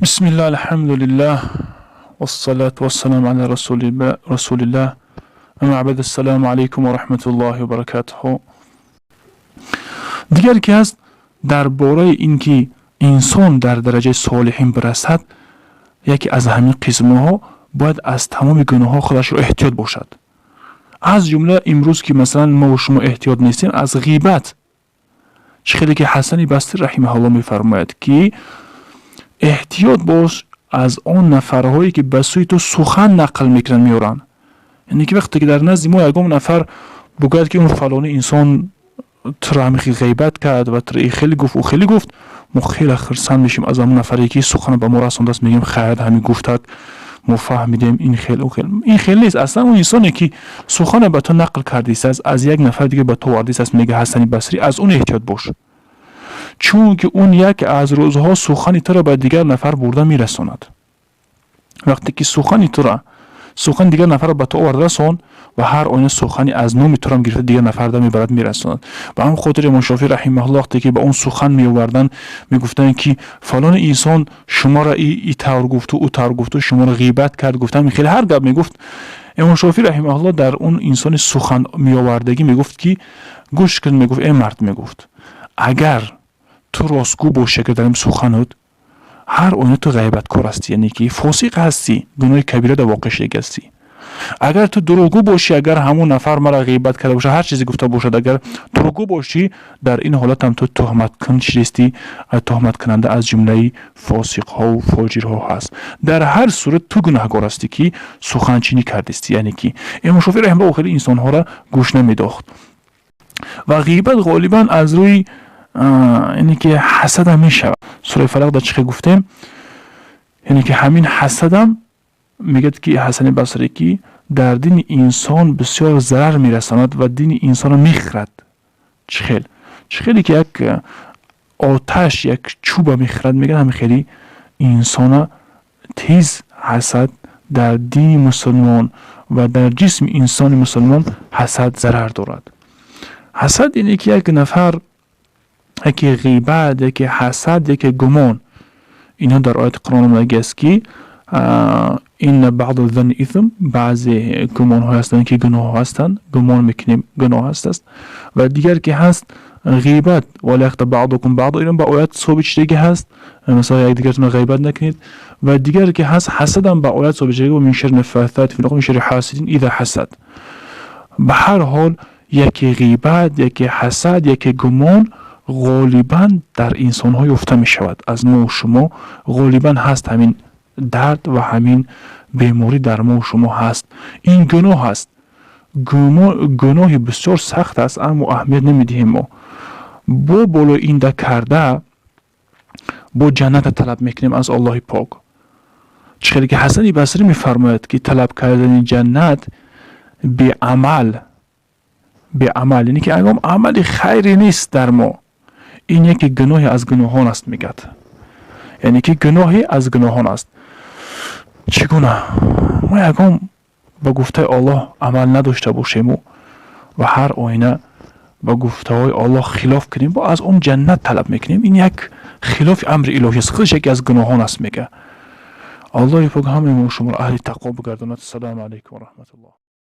بسم الله الحمد لله والصلاة والسلام على رسول الله اما بعد السلام علیکم و رحمت الله و برکاته. دیگر که هست درباره اینکه انسان در درجه صالحین برسد، یکی از همین قسمه ها باید از تمام گناه ها خودش رو احتیاط باشد. از جمله امروز که مثلا ما و شما احتیاط نیستیم از غیبت. خیلی که حسن بصری رحمه الله میفرماید که احتیاط باش از آن نفرهایی که به سوی تو سخن نقل میکنن میارن. یعنی که وقتی که در نزد ما یگام نفر بگوید که اون فلانی انسان ترامخی غیبت کرد و تر خیلی گفت و خیلی گفت، ما خیلی خرسند میشیم از اون نفری که سخن به ما رسونده است، میگیم خیر همین گفتک ما فهمیدیم این خیلی و خیلی. این خیلی نیست. اصلا اون انسانی که سخن به تو نقل کرده است از یک نفر دیگه به تو وارد است، میگه حسن بصری، از اون احتیاط باش، چون که اون یک از روزها سخن تو را به دیگر نفر برده میرساند. وقتی که سخن دیگر نفر را به تو آورده رسون و هر آینه سخنی از نام تو را گرفته دیگر نفر را میبرد میرساند. و هم خاطر امام شافعی رحمه الله وقتی که به اون سخن میآوردن میگفتن که فلان انسان شما را ای طور گفت و او طور گفت و شما را غیبت کرد، گفتن خیلی هر گپ میگفت. امام شافعی رحمه الله در اون انسان سخن میآوردگی میگفت که گوش کن، میگفت ای مرد، میگفت اگر تو راستگو باشی که در این سخنت، هر آینه تو غیبت کار هستی، یعنی که فاسق هستی، گناه کبیره در واقع شریک هستی. اگر تو دروغگو باشی، اگر همون نفر مرا غیبت کرده باشه، هر چیزی گفته باشد، اگر دروغگو باشی، در این حالت هم تو تهمت کننده از جمله فاسق ها و فاجر ها هست. در هر صورت تو گناهگار هستی که سخنچینی کردستی. یعنی که امام شافعی رحمه الله خیلی انسان ها را گوش نمیداخت. و غیبت غالبا از روی یعنی که حسد هم میشه. سوره فلق در چه گفتیم، یعنی که همین حسد هم میگه که حسن بصری که در دین انسان بسیار ضرر میرساند و دین انسان رو میخرد. چخیلی که یک آتش یک چوب میخرد، میگن همین خیلی انسان تیز حسد در دین مسلمان و در جسم انسان مسلمان حسد ضرر دارد. حسد اینه که یک نفر یکی غیبت، یکی حسد، یکی گمان، اینا در آیت قرآن آمده است که این بعض الظن اثم، بعضی گمان ها هستند که گناه هستند، گمان میکنیم گناه هست. و دیگر که هست غیبت، ولا یغتب بعضکم بعضا، این با آیت ثابت دیگه هست، مثلا یک دیگرتون غیبت نکنید. و دیگر که هست حسد هم با آیت ثابت دیگه، و من شر النفاثات فی العقد من شر حاسد اذا حسد. به هر حال یکی غیبت، یکی حسد، یکی گمان غالبا در انسان ها یافته می شود. از ما و شما غالبا هست همین درد و همین بیماری در ما و شما هست. این گناه هست، گناه بسیار سخت است، اما اهمیت نمیدیم. ما با بالا این کرده با جنت طلب میکنیم از الله پاک. چخیلی که حسن بصری میفرماید که طلب کردن جنت به عمل، یعنی که اگه عمل خیری نیست در ما، این یکی گناهی از گناهان است میگد. یعنی که گناهی از گناهان است. چگونه ما یکم با گفته الله عمل نداشته باشیم و هر آینه با گفته های الله خلاف کنیم، با از اون جنت طلب میکنیم، این یک خلاف امر الهی است، خودش یکی از گناهان است میگه. الله پاک همه ما شما را اهل تقوا بگرداند. السلام علیکم و رحمت الله.